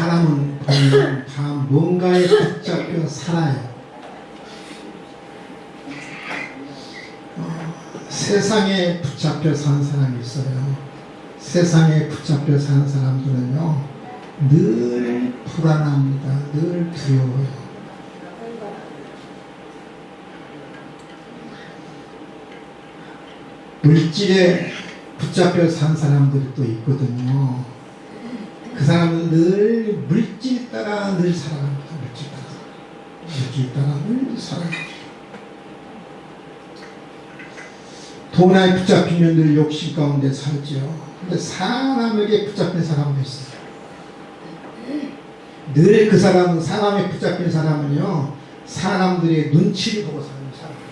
사람은 보면 다 뭔가에 붙잡혀 살아요. 세상에 붙잡혀 사는 사람이 있어요. 세상에 붙잡혀 사는 사람들은요, 늘 불안합니다. 늘 두려워요. 물질에 붙잡혀 산 사람들이 또 있거든요. 그 사람은 늘 물질 따라 늘 살아갑니다. 물질 따라 늘 살아갑니다. 돈에 붙잡히면 늘 욕심 가운데 살죠. 근데 사람에게 붙잡힌 사람도 있어요. 늘 그 사람은, 사람에 붙잡힌 사람은요, 사람들의 눈치를 보고 사는 사람이에요.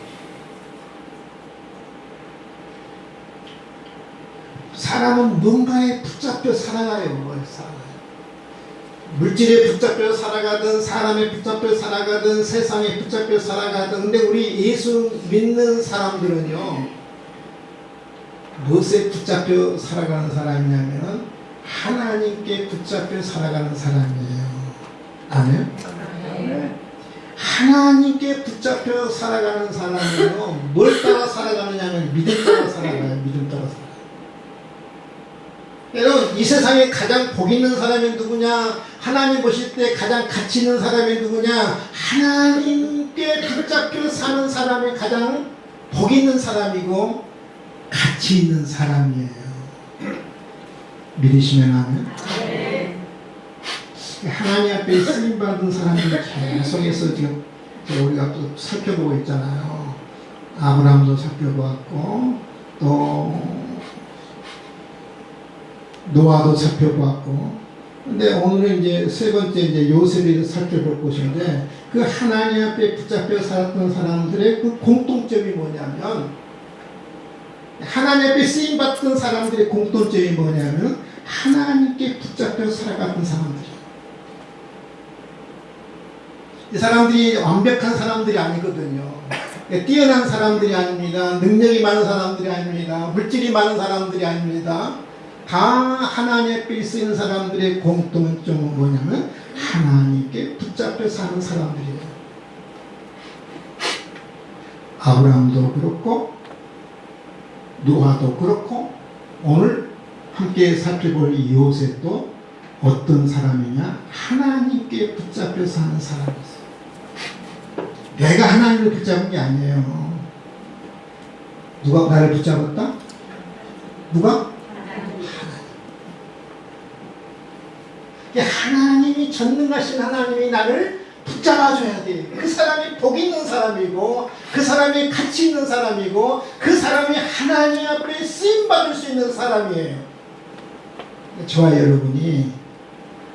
사람은 뭔가에 붙잡혀 살아가요. 물질에 붙잡혀 살아가든, 사람에 붙잡혀 살아가든, 세상에 붙잡혀 살아가든. 근데 우리 예수 믿는 사람들은요, 무엇에 붙잡혀 살아가는 사람이냐면 하나님께 붙잡혀 살아가는 사람이에요. 아멘? 하나님께 붙잡혀 살아가는 사람은요, 뭘 따라 살아가느냐면 믿음 따라 살아가요. 믿음 따라 살아가요. 여러분, 이 세상에 가장 복 있는 사람이 누구냐? 하나님 보실 때 가장 가치 있는 사람이 누구냐? 하나님께 붙잡혀 사는 사람이 가장 복 있는 사람이고 가치 있는 사람이에요. 믿으시면 하면 하나님 앞에 쓰임받은 사람들이 계속해서 지금 우리가 또 살펴보고 있잖아요. 아브라함도 살펴보았고, 또 노아도 살펴보았고, 근데 오늘은 이제 세 번째 이제 요셉을 살펴볼 것인데, 그 하나님 앞에 붙잡혀 살았던 사람들의 그 공통점이 뭐냐면, 하나님 앞에 쓰임받던 사람들의 공통점이 뭐냐면 하나님께 붙잡혀 살아갔던 사람들이에요. 이 사람들이 완벽한 사람들이 아니거든요. 뛰어난 사람들이 아닙니다. 능력이 많은 사람들이 아닙니다. 물질이 많은 사람들이 아닙니다. 다 하나님 앞에 쓰이는 사람들의 공통점은 뭐냐면 하나님께 붙잡혀 사는 사람들이에요. 아브라함도 그렇고 노아도 그렇고 오늘 함께 살펴볼 이 요셉도 어떤 사람이냐? 하나님께 붙잡혀 사는 사람이었어요. 내가 하나님을 붙잡은 게 아니에요. 누가 나를 붙잡았다? 누가? 하나님이 전능하신 하나님이 나를 붙잡아줘야 돼. 그 사람이 복 있는 사람이고, 그 사람이 가치 있는 사람이고, 그 사람이 하나님 앞에 쓰임받을 수 있는 사람이에요. 저와 여러분이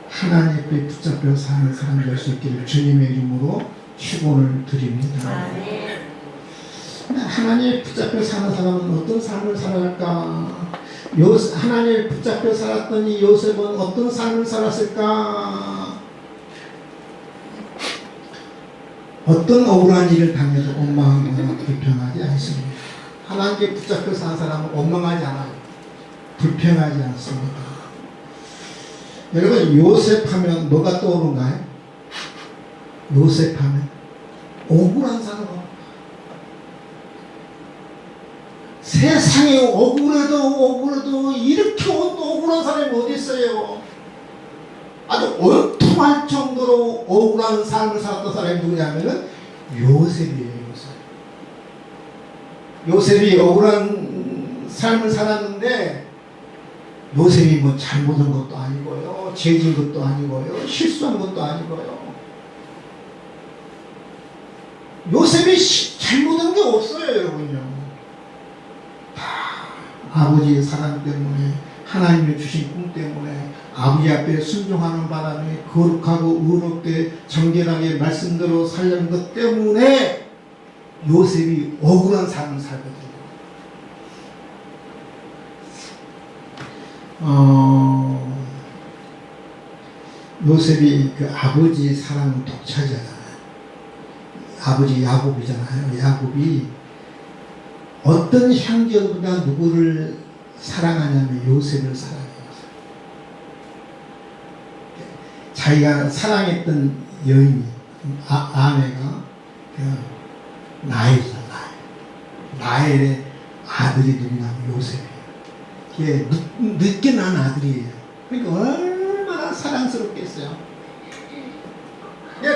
하나님 앞에 붙잡혀 사는 사람 될 수 있기를 주님의 이름으로 축원을 드립니다. 하나님에 붙잡혀 사는 사람은 어떤 삶을 살아갈까? 하나님에 붙잡혀 살았던 이 요셉은 어떤 삶을 살았을까? 어떤 억울한 일을 당해도 원망하거나 불평하지 않습니다. 하나님께 붙잡혀 사는 사람은 원망하지 않아요. 불평하지 않습니다. 여러분, 요셉하면 뭐가 떠오른가요? 요셉하면 억울한 사람. 세상에 억울해도 이렇게 억울한 사람이 어디 있어요? 아주 원통할 정도로 억울한 삶을 살았던 사람이 누구냐면은 요셉이에요. 요셉이 억울한 삶을 살았는데 요셉이 뭐 잘못한 것도 아니고요, 죄진 것도 아니고요, 실수한 것도 아니고요. 요셉이 잘못한 게 없어요, 여러분요. 아버지의 사랑 때문에, 하나님이 주신 꿈 때문에, 아버지 앞에 순종하는 바람에 거룩하고 의롭게 정결하게 말씀대로 살려는 것 때문에 요셉이 억울한 삶을 살거든요. 요셉이 그 아버지 사랑은 독차지하잖아요. 아버지 야곱이잖아요. 야곱이 어떤 형제보다 누구를 사랑하냐면 요셉을 사랑해요. 자기가 사랑했던 여인이 아내가 그 라헬의 아들이 누구냐면 요셉이에요. 이게 늦게 난 아들이에요. 그러니까 얼마나 사랑스럽겠어요.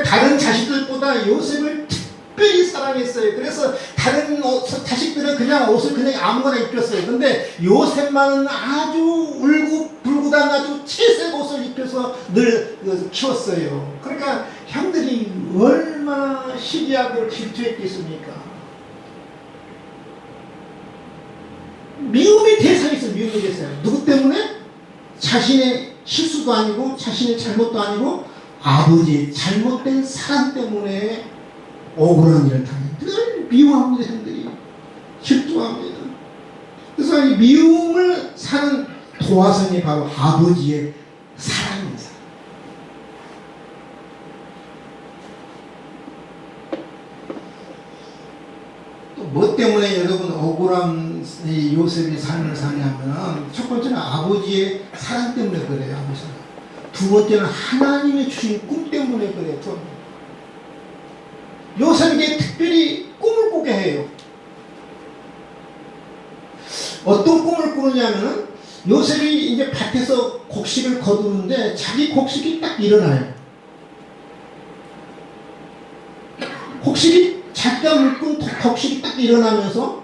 다른 자식들보다 요셉을 특별히 사랑했어요. 그래서 다른 자식들은 그냥 옷을 그냥 아무거나 입혔어요. 근데 요셉만은 아주 울고불고한 아주 채색 옷을 입혀서 늘 키웠어요. 그러니까 형들이 얼마나 시기하고 질투했겠습니까? 미움의 대상이 있어요. 미움의 대상. 누구 때문에? 자신의 실수도 아니고 자신의 잘못도 아니고 아버지의 잘못된 사랑 때문에 억울한 일을 당해요. 늘 미워합니다. 형들이 질투합니다. 그래서 이 미움을 사는 도화선이 바로 아버지의 사랑입니다. 또 뭐 때문에 여러분 억울한 이 요셉이 삶을 사냐면 첫 번째는 아버지의 사랑 때문에 그래요. 아버지. 두 번째는 하나님의 주신 꿈 때문에 그래요. 요셉에게 특별히 꿈을 꾸게 해요. 어떤 꿈을 꾸느냐면 요셉이 이제 밭에서 곡식을 거두는데 자기 곡식이 딱 일어나요. 곡식이 자기가 묶은 곡식이 딱 일어나면서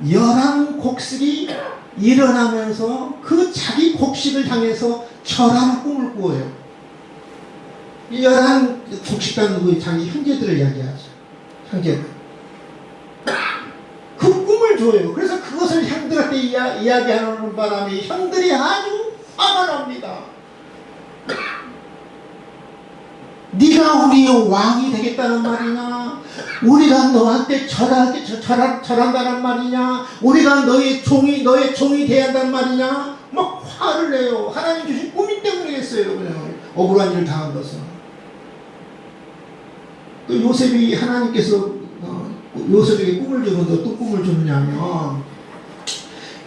11곡식이 일어나면서 그 자기 곡식을 향해서 절하는 꿈을 꾸어요. 이 11곡식단 누구의 자기 형제들을 이야기하죠. 형제들. 그 꿈을 줘요. 그래서 그것을 형들한테 이야기하는 바람에 형들이 아주 화가 납니다. 네가 우리의 왕이 되겠다는 말이냐? 우리가 너한테 절한다는 말이냐? 우리가 너의 종이 돼야 한다는 말이냐? 막 화를 내요. 하나님 주신 꿈이 때문이겠어요, 여러분. 억울한 일을 당한 것은. 또 요셉이 하나님께서 요셉에게 꿈을 주는데 어떤 꿈을 주느냐면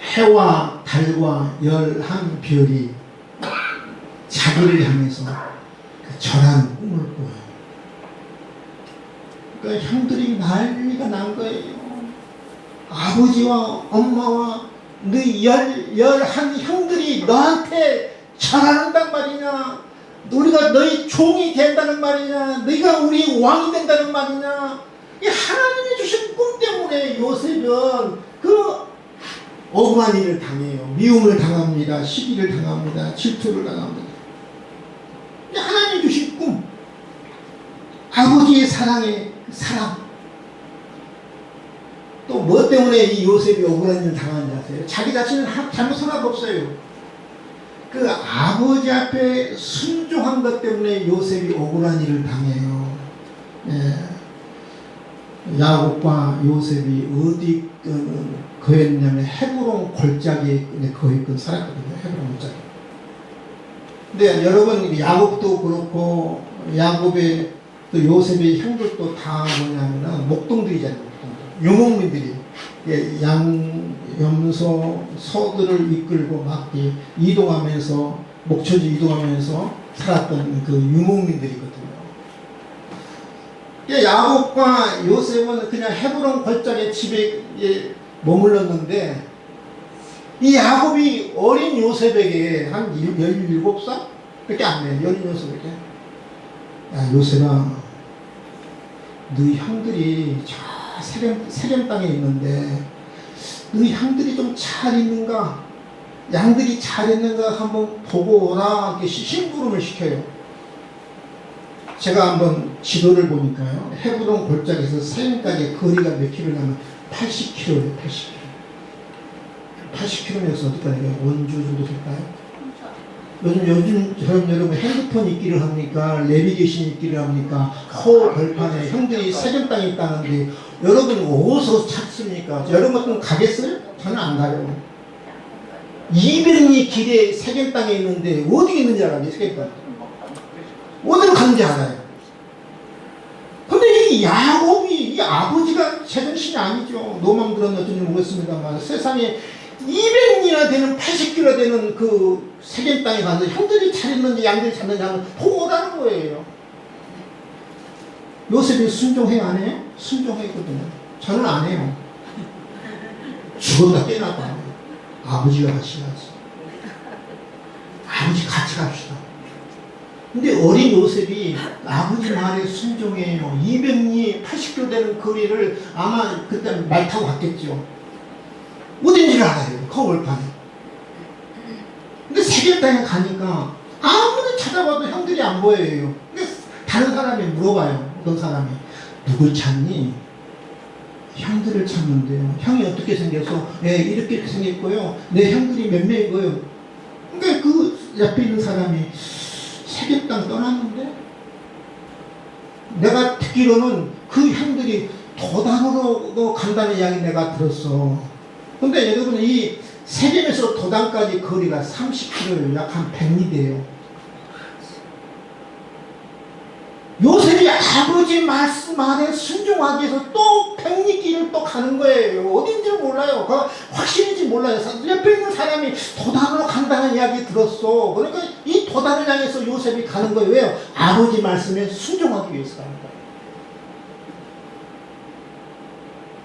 해와 달과 11별이 자기를 향해서 절하는 꿈을 꾸어요. 그러니까 형들이 난리가 난 거예요. 아버지와 엄마와 너희 11 형들이 너한테 절한단 말이냐? 우리가 너희 종이 된다는 말이냐? 너희가 우리 왕이 된다는 말이냐? 이 하나님이 주신 꿈 때문에 요셉은 그 억울한 일을 당해요. 미움을 당합니다. 시기를 당합니다. 질투를 당합니다. 하나님이 주신 꿈, 아버지의 사랑의 사랑. 또 뭐 때문에 이 요셉이 억울한 일을 당하는지 아세요? 자기 자신은 잘못한 것 없어요. 그 아버지 앞에 순종한 것 때문에 요셉이 억울한 일을 당해요. 야곱과 요셉이 어디 거했냐면 헤브론 골짜기에 거했건 살았거든요. 헤브론 골짜기. 근데 여러분 야곱도 그렇고 야곱의 또 요셉의 형들도 다 뭐냐면 목동들이잖아요. 유목민들이 염소, 소들을 이끌고 막 이동하면서 목초지 이동하면서 살았던 그 유목민들이거든요. 야곱과 요셉은 그냥 헤브론 골짜기 집에 머물렀는데 이 야곱이 어린 요셉에게 한 17살? 그렇게 안 돼요. 어린 요셉에게 야 요셉아 너희 형들이 저 세겜 땅에 있는데 너희 형들이 좀 잘 있는가? 양들이 잘 있는가 한번 보고 오라. 이렇게 심부름을 시켜요. 제가 한번 지도를 보니까요. 헤브론 골짜기에서 세겜까지 거리가 몇 킬로냐면 80km예요. 80km. 80km면서 어떡하냐? 원주 정도 될까요? 요즘 여러분 핸드폰 있기를 합니까? 내비게이션 있기를 합니까? 호 벌판에 형들이 세겜 땅에 있다는데 여러분 어디서 찾습니까? 여러분 가겠어요? 저는 안 가요. 200리 길에 세겜 땅에 있는데 어디 있는지 알아요? 세겜 땅. 어디로 가는지 알아요. 근데 이 야곱이 이 아버지가 제정신이 아니죠. 노만 들었는지 모르겠습니다만 세상에 200이나 되는 80kg 되는 그 세겜 땅에 가서 형들이 차렸는지 양들이 잤는지 하는 보고 오라는 거예요. 요셉이 순종해요, 안 해요? 순종했거든요. 저는 안 해요. 죽어도 깨나봐. 아버지가 하셔야지. 아버지 같이 갑시다. 근데 어린 요셉이 아버지 말에 순종해요. 200리 80km 되는 거리를 아마 그때 말 타고 갔겠죠. 어딘지를 알아요. 거울판에. 근데 세계 땅에 가니까 아무리 찾아봐도 형들이 안 보여요. 근데 다른 사람이 물어봐요. 어떤 사람이 누굴 찾니? 형들을 찾는데요. 형이 어떻게 생겨서? 네, 이렇게 생겼고요. 내 형들이 몇 명이고요. 그러니까 그 옆에 있는 사람이 세계 땅 떠났는데 내가 듣기로는 그 형들이 도단으로 간다는 이야기 내가 들었어. 근데 여러분 이 세겜에서 도단까지 거리가 30km예요. 약 한 100리돼요. 요셉이 아버지 말에 순종하기 위해서 또 100리 길을 또 가는 거예요. 어딘지 몰라요. 확실인지 몰라요. 옆에 있는 사람이 도단으로 간다는 이야기 들었어. 그러니까 이 도단을 향해서 요셉이 가는 거예요. 왜요? 아버지 말씀에 순종하기 위해서 가는 거예요.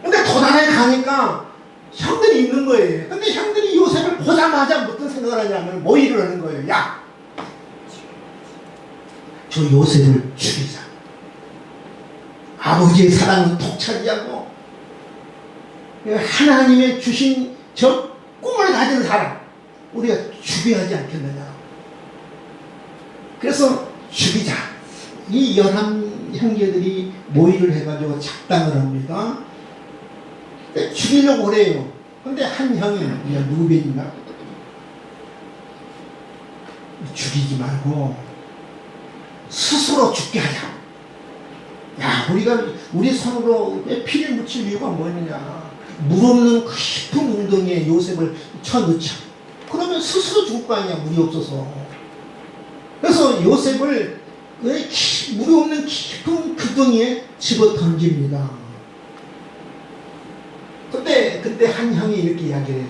근데 도단에 가니까 형들이 있는 거예요. 근데 형들이 요셉을 보자마자 무슨 생각을 하냐면 뭐 이러는 거예요. 야, 저 요셉을 죽이자. 아버지의 사랑은 독차지하고 하나님의 주신 저 꿈을 가진 사람 우리가 죽여야 하지 않겠느냐. 그래서 죽이자. 이 11형제들이 모의를 해가지고 작당을 합니다. 죽이려고 그래요. 근데 한 형이 누벤인가 죽이지 말고 스스로 죽게 하자. 야, 우리 손으로 피를 묻힐 이유가 뭐냐. 물 없는 깊은 웅덩이에 요셉을 쳐넣자. 그러면 스스로 죽을 거 아니야, 물이 없어서. 그래서 요셉을 물이 없는 깊은 구덩이에 집어 던집니다. 그때 한 형이 이렇게 이야기를 해요.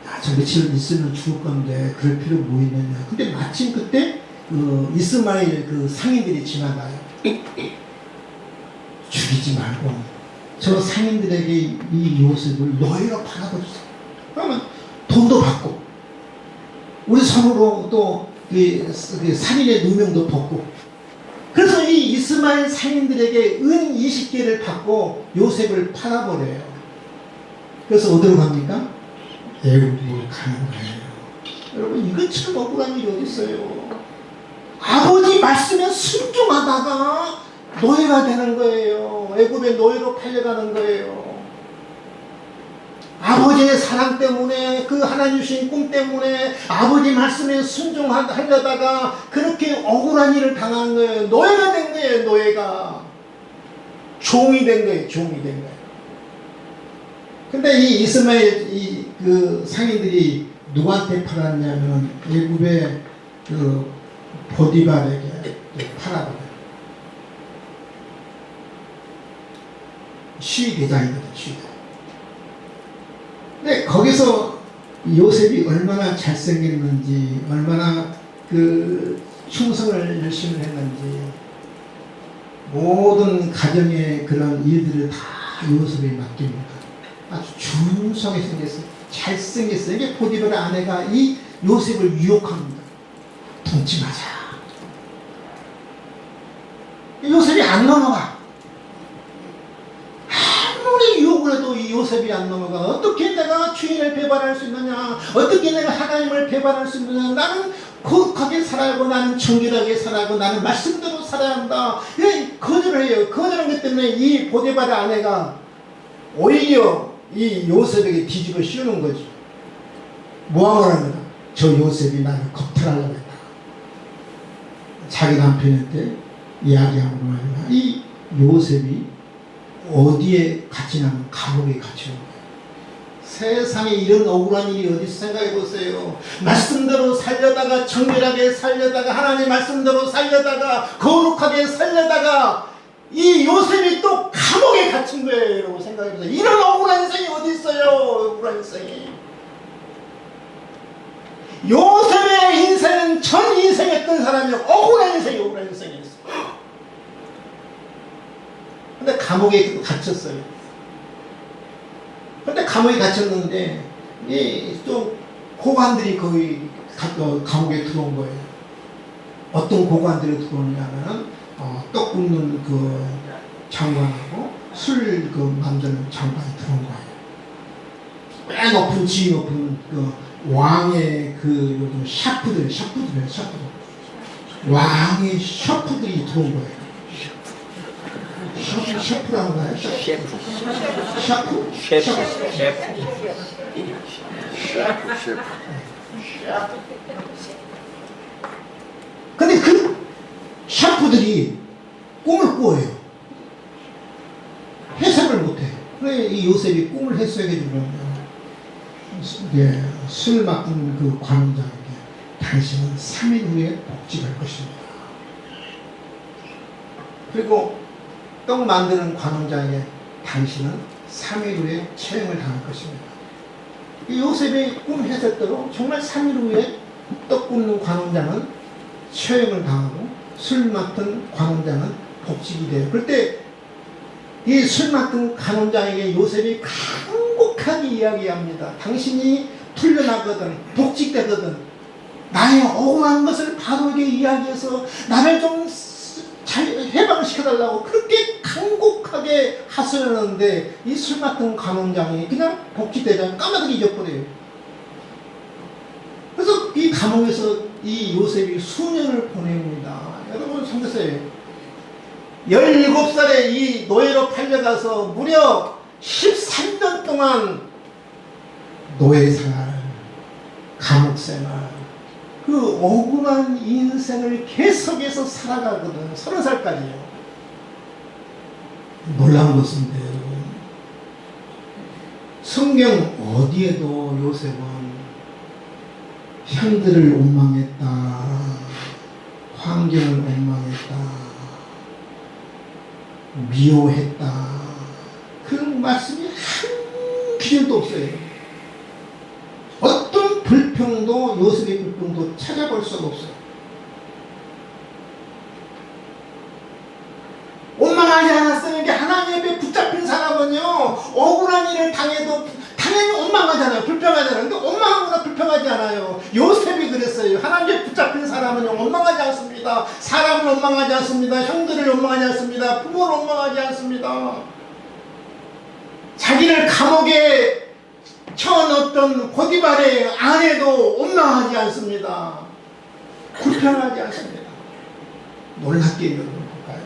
야, 저 며칠 있으면 죽을 건데 그럴 필요 뭐 있느냐. 근데 마침 그때 이스마엘 그 상인들이 지나가요. 죽이지 말고 저 상인들에게 이 요셉을 너희가 팔아버리자. 그러면 돈도 받고 우리 손으로 또 살인의 누명도 벗고. 그래서 이 이스마엘 상인들에게 은 20개를 받고 요셉을 팔아버려요. 그래서 어디로 갑니까? 애굽으로 가는 거예요. 여러분 이건 참 억울한 일이 어디 있어요. 아버지 말씀에 순종하다가 노예가 되는 거예요. 애굽의 노예로 팔려가는 거예요. 아버지의 사랑 때문에 그 하나님 주신 꿈 때문에 아버지 말씀에 순종하려다가 그렇게 억울한 일을 당한 거예요. 노예가 된 거예요. 노예가 종이 된 거예요. 종이 된 거예요. 근데 이 이스마엘 그 상인들이 누구한테 팔았냐면 애굽의 그 보디발에게 팔아버려요. 시위대장이거든, 시위대장. 근데 거기서 요셉이 얼마나 잘생겼는지, 얼마나 그 충성을 열심히 했는지, 모든 가정의 그런 일들을 다 요셉에 맡깁니다. 아주 준수하게 생겼어요. 잘생겼어요. 이게 보디발 아내가 이 요셉을 유혹합니다. 동침하자. 요셉이 안 넘어가. 아무리 유혹을 해도 이 요셉이 안 넘어가. 어떻게 내가 주인을 배반할 수 있느냐. 어떻게 내가 하나님을 배반할 수 있느냐. 나는 거룩하게 살아야하고 나는 정결하게 살아야하고 나는 말씀대로 살아야 한다. 거절을 해요. 거절한 것 때문에 이 보디발의 아내가 오히려 이 요셉에게 뒤집어 씌우는 거죠. 모함을 합니다. 저 요셉이 나를 겁탈하려고 했다. 자기 남편한테 이야기하고 말이야. 이 요셉이 어디에 갇히냐면 감옥에 갇히는 거예요. 세상에 이런 억울한 일이 어디 있어. 생각해 보세요. 말씀대로 살려다가 정결하게 살려다가 하나님 말씀대로 살려다가 거룩하게 살려다가 이 요셉이 또 감옥에 갇힌 거예요. 여러분 생각해 보세요. 이런 억울한 인생이 어디 있어요. 억울한 인생이. 요셉의 인생은 전 인생했던 사람이 억울한 인생이었어. 근데 감옥에 갇혔어요. 근데 감옥에 갇혔는데 좀 고관들이 거의 감옥에 들어온 거예요. 어떤 고관들이 들어오냐면 떡 굽는 그 장관하고 술 그 만드는 장관이 들어온 거예요. 꽤 높은 지위 높은 그 왕의 그 요즘 샤프들이에요. 왕의 샤프들이 들어온 거예요. 샤프라고 하나요? 셰프. 근데 그 샤프들이 꿈을 꾸어요. 해석을 못해. 그래 이 요셉이 꿈을 해석해 주려면 술 맡은 그 관원장에게 당신은 3일 후에 복직할 것입니다. 그리고 떡 만드는 관원장에게 당신은 3일 후에 처형을 당할 것입니다. 이 요셉의 꿈 해석대로 정말 3일 후에 떡 굽는 관원장은 처형을 당하고 술 맡은 관원장은 복직이 돼요. 그때 이 술 맡은 관원장에게 요셉이 간곡하게 이야기합니다. 당신이 풀려나거든 복직되거든 나의 억울한 것을 바로에게 이야기해서 나를 좀 잘 해방시켜달라고 그렇게 간곡하게 하소연하는데 이 술 맡은 관원장이 그냥 복직되자 까마득히 잊어버려요. 그래서 이 감옥에서 이 요셉이 수년을 보냅니다. 여러분 생각하세요. 17살에 이 노예로 팔려가서 무려 13년 동안 노예생활, 감옥생활, 그 억울한 인생을 계속해서 살아가거든. 30살까지요. 놀라운 것인데 여러분, 성경 어디에도 요셉은 형들을 원망했다, 환경을 원망했다, 미워했다, 그런 말씀이 한 구절도 없어요. 어떤 불평도 요셉의 불평도 찾아볼 수가 없어요. 원망하지 않았어요. 이게 하나님 앞에 붙잡힌 사람은요 억울한 일을 당해도 당연히 원망하잖아요. 불평하잖아요. 근데 원망하거나 불평하지 않아요. 요셉이 그랬어요. 하나님 앞에 붙잡힌 사람은요 원망하지 않습니다. 사람을 원망하지 않습니다. 형들을 원망하지 않습니다. 부모를 원망하지 않습니다. 자기를 감옥에 쳐넣었던 고디발의 아내도 원망하지 않습니다. 불평하지 않습니다. 놀랍게 여러분 볼까요?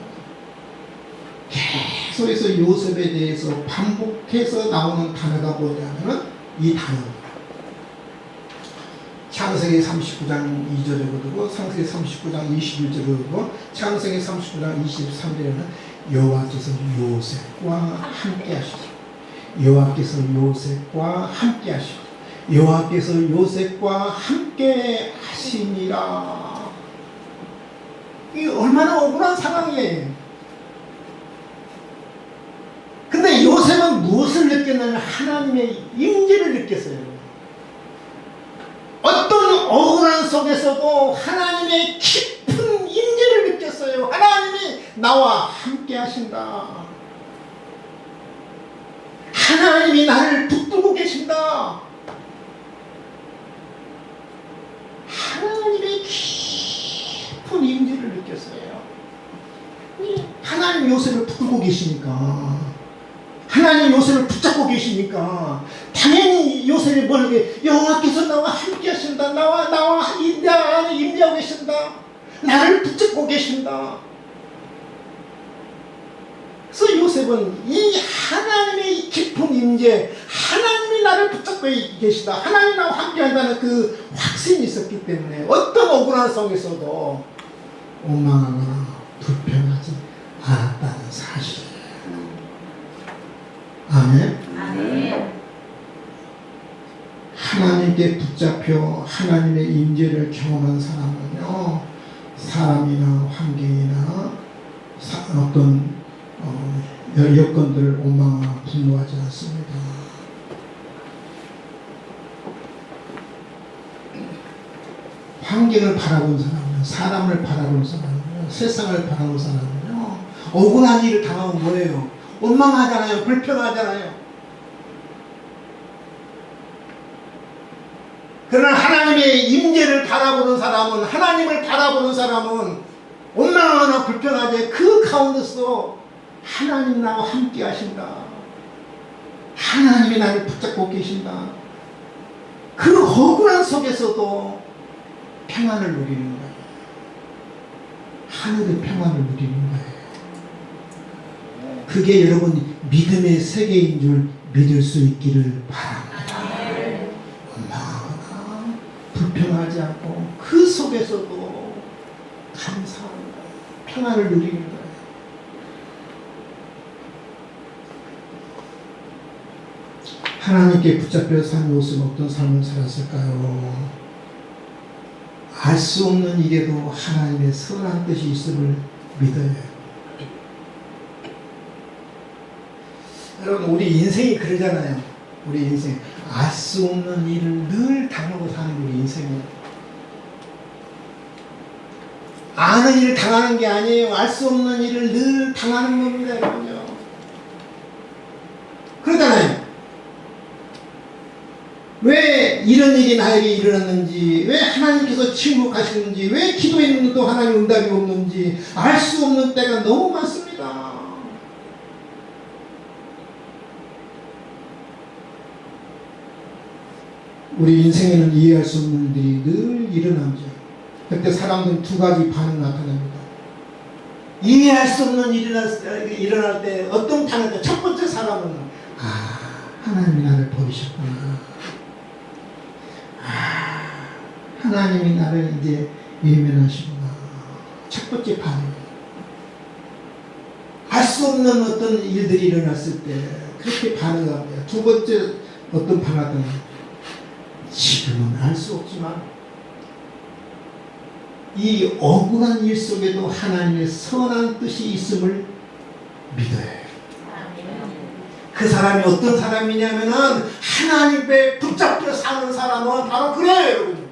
계속해서 요셉에 대해서 반복해서 나오는 단어가 뭐냐면 이 단어입니다. 창세기 39장 2절에 그러고 창세기 39장 21절에 그러고 창세기 39장 23절에는 여호와께서 요셉과 함께 하시고 여호와께서 요셉과 함께 하시고 여호와께서 요셉과 함께 하시니라. 이게 얼마나 억울한 상황이에요. 근데 요셉은 무엇을 느꼈냐면 하나님의 임재를 느꼈어요. 어떤 억울한 속에서도 하나님의 깊은 임재를 느꼈어요. 하나님이 나와 함께 하신다. 하나님이 나를 붙들고 계신다. 하나님의 깊은 임재를 느꼈어요. 하나님 요셉을 붙들고 계시니까, 하나님 요셉을 붙잡고 계시니까 당연히 요셉이 뭐라게 여호와께서 나와 함께 하신다. 나와 내 안에 임재하고 계신다. 나를 붙잡고 계신다. 그래서 요셉은 이 하나님의 깊은 임재, 하나님이 나를 붙잡고 계시다, 하나님이 나와 함께 한다는 그 확신이 있었기 때문에 어떤 억울한 속에서도 원망하거나 불평하지 않았다는 사실이에요. 아멘. 아멘. 하나님께 붙잡혀 하나님의 임재를 경험한 사람은요, 사람이나 환경이나 어떤 여건들을 원망하거나 분노하지 않습니다. 환경을 바라보는 사람은요, 사람을 바라보는 사람은요, 세상을 바라보는 사람은요, 억울한 일을 당하면 뭐예요? 원망하잖아요. 불평하잖아요. 그러나 하나님의 임재를 바라보는 사람은, 하나님을 바라보는 사람은 원망하거나 불평하지, 그 가운데서 하나님 나와 함께 하신다. 하나님이 나를 붙잡고 계신다. 그 억울한 속에서도 평안을 누리는 거예요. 하늘의 평안을 누리는 거예요. 그게 여러분 믿음의 세계인 줄 믿을 수 있기를 바랍니다. 원망하거나 불평하지 않고 그 속에서도 감사하는 거예요. 평안을 누리는 거예요. 하나님께 붙잡혀 산 요셉은 어떤 삶을 살았을까요? 알 수 없는 일에도 하나님의 선한 뜻이 있음을 믿어요. 여러분, 우리 인생이 그러잖아요. 우리 인생 알 수 없는 일을 늘 당하고 사는 우리 인생은, 아는 일을 당하는 게 아니에요. 알 수 없는 일을 늘 당하는 겁니다, 여러분요. 그러잖아요. 왜 이런 일이 나에게 일어났는지, 왜 하나님께서 침묵하시는지, 왜 기도했는데도 하나님 응답이 없는지 알 수 없는 때가 너무 많습니다. 우리 인생에는 이해할 수 없는 일이 늘 일어나죠. 그때 사람들은 두 가지 반응 나타납니다. 이해할 수 없는 일이 일어날 때 어떤 반응이? 첫 번째 사람은 하나님이 나를 버리셨구나. 하나님이 나를 이제 외면하시구나. 첫 번째 반응. 알 수 없는 어떤 일들이 일어났을 때 그렇게 반응합니다. 두 번째 어떤 반응은 지금은 알 수 없지만 이 억울한 일 속에도 하나님의 선한 뜻이 있음을 믿어요. 그 사람이 어떤 사람이냐면은 하나님께 붙잡혀 사는 사람은 바로 그래요, 여러분.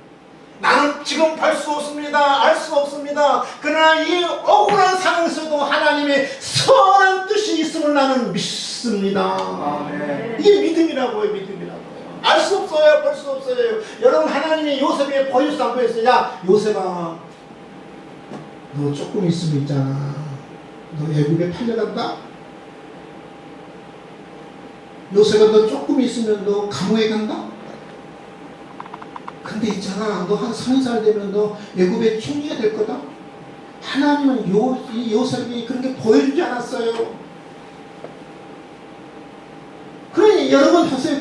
나는 지금 볼 수 없습니다. 알 수 없습니다. 그러나 이 억울한 상황에서도 하나님의 선한 뜻이 있음을 나는 믿습니다. 이게 믿음이라고요, 믿음이라고요. 알 수 없어요, 볼 수 없어요. 여러분, 하나님이 요셉에게 보여줬어, 안 보였어요? 야, 요셉아, 너 조금 있으면 있잖아. 너 애굽에 팔려간다? 요셉아, 너 조금 있으면 너 감옥에 간다? 근데 있잖아, 너 한 30살 되면 너 애굽의 총리가 될 거다? 하나님은 이 요셉이 그런 게 보여주지 않았어요. 그러니 여러분 보세요.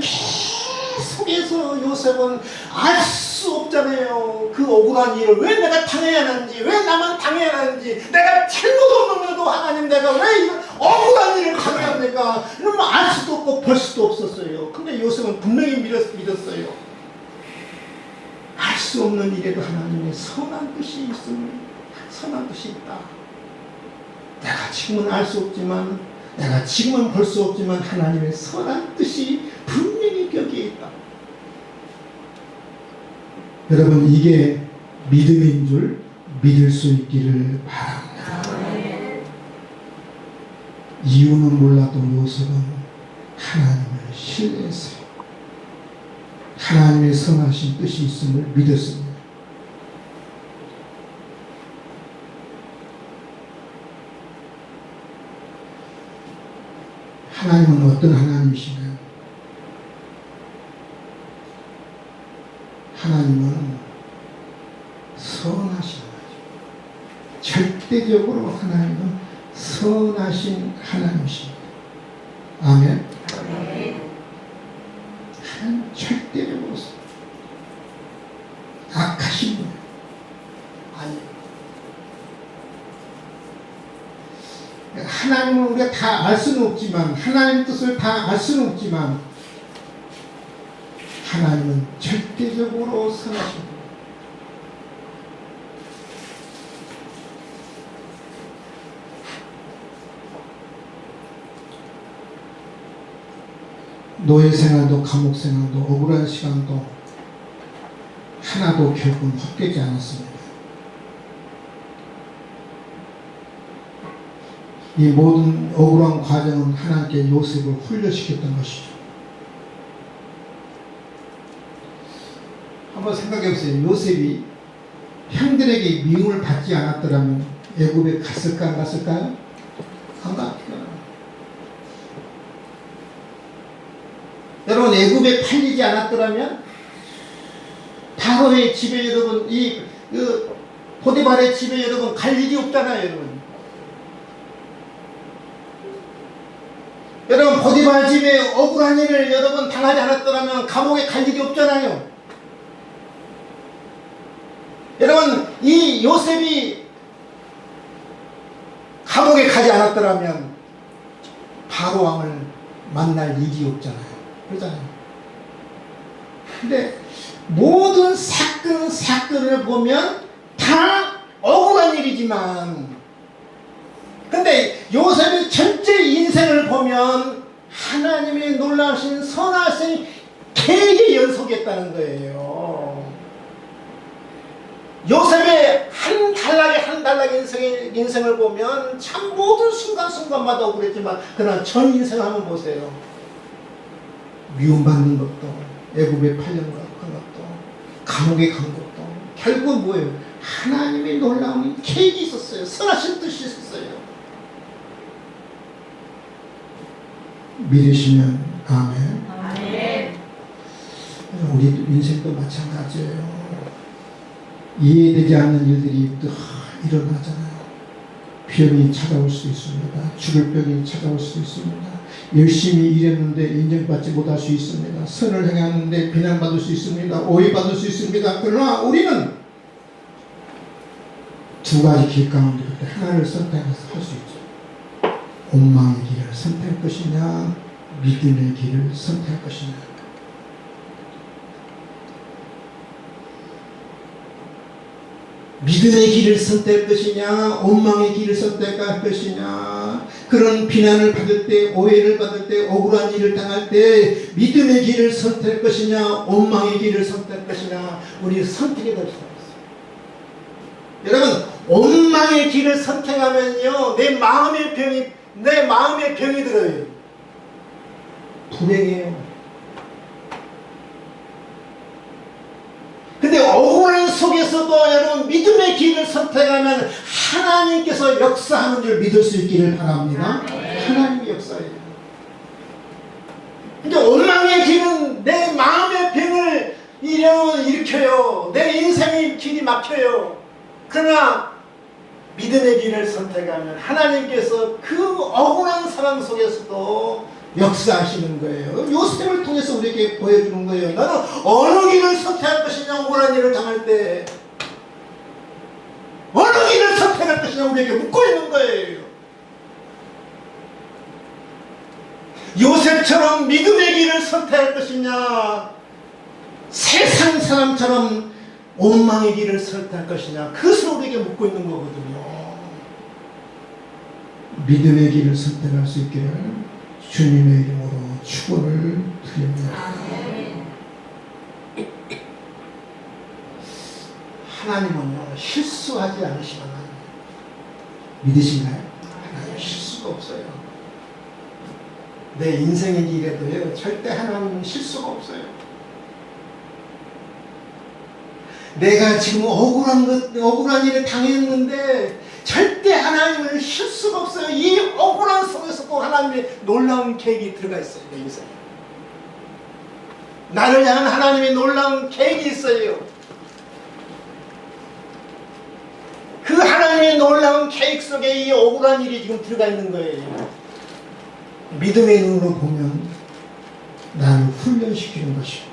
계속해서 요셉은 알 수 없잖아요. 그 억울한 일을 왜 내가 당해야 하는지, 왜 나만 당해야 하는지, 내가 잘못 없는데도 하나님 내가 왜 이런 억울한 일을 당해야 합니까? 이러면 알 수도 없고 볼 수도 없었어요. 근데 요셉은 분명히 믿었어요. 알 수 없는 일에도 하나님의 선한 뜻이 있음을, 선한 뜻이 있다. 내가 지금은 알 수 없지만, 내가 지금은 볼 수 없지만 하나님의 선한 뜻이 분명히 여기에 있다. 여러분, 이게 믿음인 줄 믿을 수 있기를 바랍니다. 이유는 몰라도 요셉은 하나님을 신뢰했어요. 하나님의 선하신 뜻이 있음을 믿었습니다. 하나님은 어떤 하나님이신가요? 하나님은 선하신 하나님. 절대적으로 하나님은 선하신 하나님이십니다. 아멘. 하나님 절대적으로 악하신 분 아니에요. 하나님을 우리가 다 알 수는 없지만, 하나님 뜻을 다 알 수는 없지만, 하나님은 절대적으로 선하신 분. 노예 생활도 감옥 생활도 억울한 시간도 하나도 결국은 헛되지 않았습니다. 이 모든 억울한 과정은 하나님께 요셉을 훈련시켰던 것이죠. 한번 생각해 보세요. 요셉이 형들에게 미움을 받지 않았더라면 애굽에 갔을까 안 갔을까요? 안 갔죠. 여러분, 애굽에 팔리지 않았더라면 바로의 집에 여러분, 보디발의 집에 여러분 갈 일이 없잖아요, 여러분. 여러분, 보디발 집에 억울한 일을 여러분 당하지 않았더라면 감옥에 갈 일이 없잖아요. 여러분, 이 요셉이 감옥에 가지 않았더라면 바로 왕을 만날 일이 없잖아요. 그렇잖아요. 근데 모든 사건을 보면 다 억울한 일이지만, 근데 요셉의 전체 인생을 보면 하나님의 놀라우신 선하신 계획의 연속이었다는 거예요. 요셉의 한 단락의 인생을 보면 참 모든 순간순간마다 억울했지만, 그러나 전 인생을 한번 보세요. 미움받는 것도, 애굽에 팔려간 것도, 감옥에 간 것도, 결국은 뭐예요? 하나님의 놀라운 계획이 있었어요. 선하신 뜻이 있었어요. 믿으시면 아멘. 아멘. 우리 인생도 마찬가지예요. 이해되지 않는 일들이 일어나잖아요. 병이 찾아올 수 있습니다. 죽을 병이 찾아올 수 있습니다. 열심히 일했는데 인정받지 못할 수 있습니다. 선을 행했는데 비난받을 수 있습니다. 오해받을 수 있습니다. 그러나 우리는 두 가지 길 가운데 하나를 선택해서 할 수 있죠. 원망의 길을 선택할 것이냐, 믿음의 길을 선택할 것이냐. 믿음의 길을 선택할 것이냐, 원망의 길을 선택할 것이냐. 그런 비난을 받을 때, 오해를 받을 때, 억울한 일을 당할 때 믿음의 길을 선택할 것이냐, 원망의 길을 선택할 것이냐. 우리 선택이 될 수가 있어요. 여러분, 원망의 길을 선택하면요, 내 마음의 병이 들어요. 불행해요. 근데 억울한 속에서도 여러분 믿음의 길을 선택하면 하나님께서 역사하는 줄 믿을 수 있기를 바랍니다. 하나님의 역사예요. 근데 원망의 길은 내 마음의 병을 일으켜요. 내 인생의 길이 막혀요. 그러나 믿음의 길을 선택하면 하나님께서 그 억울한 상황 속에서도 역사하시는 거예요. 요셉을 통해서 우리에게 보여주는 거예요. 나는 어느 길을 선택할 것이냐, 억울한 일을 당할 때 어느 길을 선택할 것이냐 우리에게 묻고 있는 거예요. 요셉처럼 믿음의 길을 선택할 것이냐, 세상 사람처럼 원망의 길을 선택할 것이냐, 그것을 우리에게 묻고 있는 거거든요. 믿음의 길을 선택할 수 있기를 주님의 이름으로 축원을 드립니다. 하나님은요, 실수하지 않으시는 하나님. 믿으신가요? 하나님 실수가 없어요. 내 인생의 길에도요, 절대 하나님은 실수가 없어요. 내가 지금 억울한 일을 당했는데 절대 하나님은 실수가 없어요. 이 억울한 속에서도 하나님의 놀라운 계획이 들어가 있어요. 내 인생에. 나를 향한 하나님의 놀라운 계획이 있어요. 그 하나님의 놀라운 계획 속에 이 억울한 일이 지금 들어가 있는 거예요. 믿음의 눈으로 보면 나를 훈련시키는 것이고,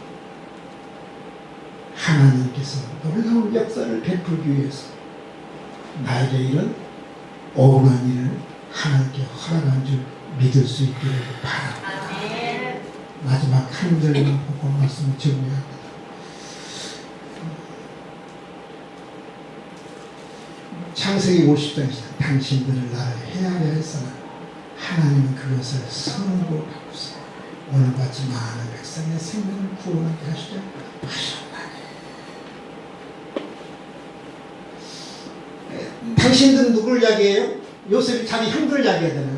하나님께서 놀라운 역사를 베풀기 위해서 나에게 이런 억울한 일을 하나님께 허락한 줄 믿을 수 있기를 바랍니다. 마지막 한 절만 보고 말씀을 정리합니다. 창세기 50장에서 당신들을 나를 헤아려 했으나 하나님은 그것을 선으로 바꾸사 오늘같이 많은 백성의 생명을 구원하게 하시려 하셨나니. 당신들은 누구를 이야기해요? 요셉이 자기 형들을 이야기하잖아요.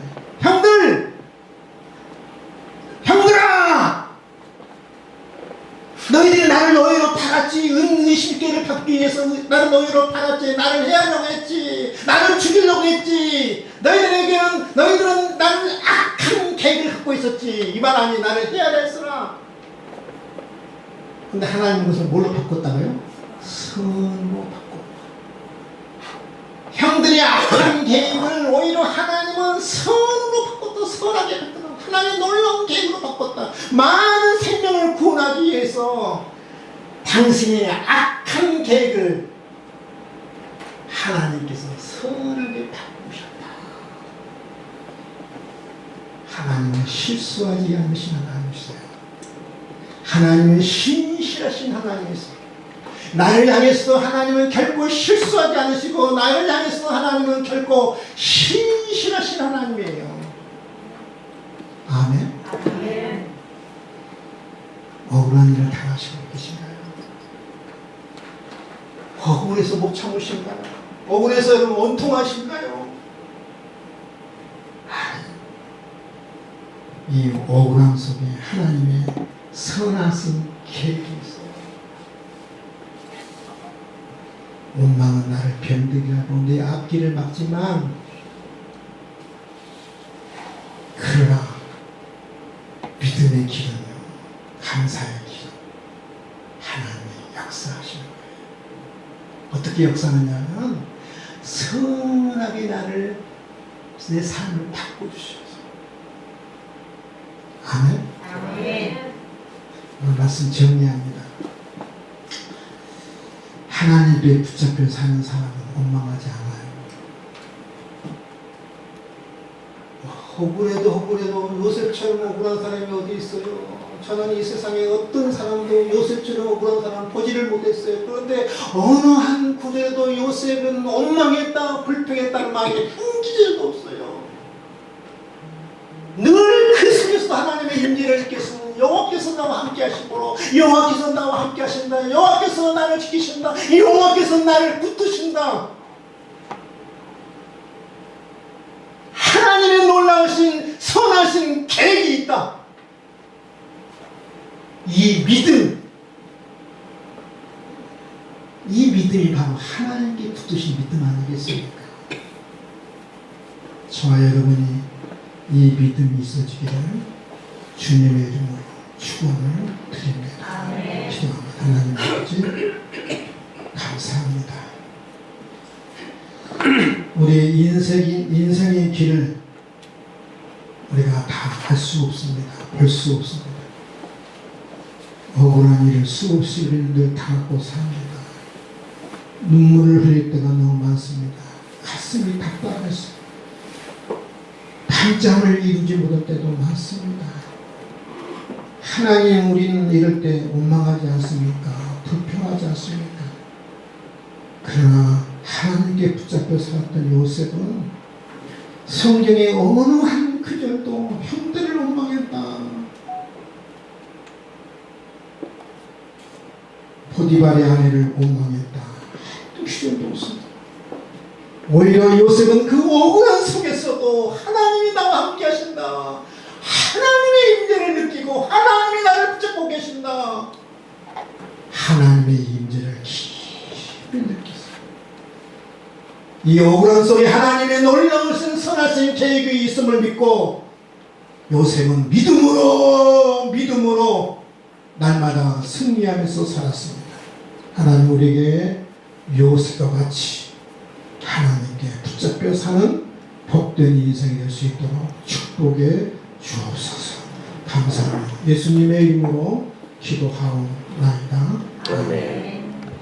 형들아! 너희들이 나를 너희로 팔았지. 은의심께를 받기 위해서 나를 너희로 팔았지. 나를 해하려고 했지. 나를 죽이려고 했지. 너희들은 나를 악한 계획을 갖고 있었지. 이 말 아니 나를 해하려 했으나. 근데 하나님은 그것을 뭘로 바꿨다고요? 선으로 바꿨다. 형들이 악한 계획을 오히려 하나님은 선으로 바꿨다. 선하게 바꿨다. 하나님의 놀라운 계획으로 바꿨다. 많은 생명을 구원하기 위해서 당신의 악한 계획을 하나님께서 선하게 바꾸셨다. 하나님은 실수하지 않으신 하나님이세요. 하나님은 신실하신 하나님이세요. 나를 향해서도 하나님은 결코 실수하지 않으시고 나를 향해서도 하나님은 결코 신실하신 하나님이에요. 아멘. 아멘. 억울한 일을 당하시고 계신가요? 억울해서 못 참으신가요? 억울해서 여러분 원통하신가요? 이 억울함 속에 하나님의 선하신 계획이 있어요. 원망은 나를 병들게 하고 내 앞길을 막지만 그러나 믿음의 길은요, 감사의 길, 하나님이 역사하시는 거예요. 어떻게 역사하느냐면 선하게 나를 내 삶을 바꿔주셔서. 아멘. 아멘. 오늘 말씀 정리합니다. 하나님께 붙잡혀 사는 사람은 원망하지 않아요. 억울해도 요셉처럼 억울한 사람이 어디 있어요? 저는 이 세상에 어떤 사람도 요셉처럼 억울한 사람 보지를 못했어요. 그런데 어느 한 구절에도 요셉은 원망했다, 불평했다는 말이 한 기절도 없어요. 늘 그 속에서도 하나님의 임재를 느꼈으니 여호와께서 나와 함께 하시고 여호와께서 나와 함께 하신다. 여호와께서 나를 지키신다. 여호와께서 나를 붙드신다. 하나님의 놀라우신 선하신 계획이 있다. 이 믿음이 바로 하나님께 붙드신 믿음 아니겠습니까? 저와 여러분이 이 믿음이 있어지기를 주님의 이름으로 축원을 드립니다. 기도합니다. 하나님 아버지 감사합니다. 우리 인생의 길을 우리가 다 할 수 없습니다. 볼 수 없습니다. 억울한 일을 수없이 우리는 늘 당하고 삽니다. 눈물을 흘릴 때가 너무 많습니다. 가슴이 답답해서 밤잠을 이루지 못할 때도 많습니다. 하나님, 우리는 이럴 때 원망하지 않습니까? 불평하지 않습니까? 그러나 하나님께 붙잡혀 살았던 요셉은 성경의 어느 한 구절도 형들을 원망했다, 보디발의 아내를 원망했다, 한두 구절도 없습니다. 오히려 요셉은 그 억울한 속에서도 하나님이 나와 함께 하신다, 하나님의 임재를 느끼고 하나님이 나를 붙잡고 계신다, 하나님의 임재를 깊이 느꼈어요. 이 억울한 속에 하나님의 놀라우신 선하신 계획이 있음을 믿고 요셉은 믿음으로 날마다 승리하면서 살았습니다. 하나님 우리에게 요셉과 같이 하나님께 붙잡혀 사는 복된 인생이 될 수 있도록 축복해 주옵소서. 감사합니다. 예수님의 이름으로 기도하옵나이다. 아멘.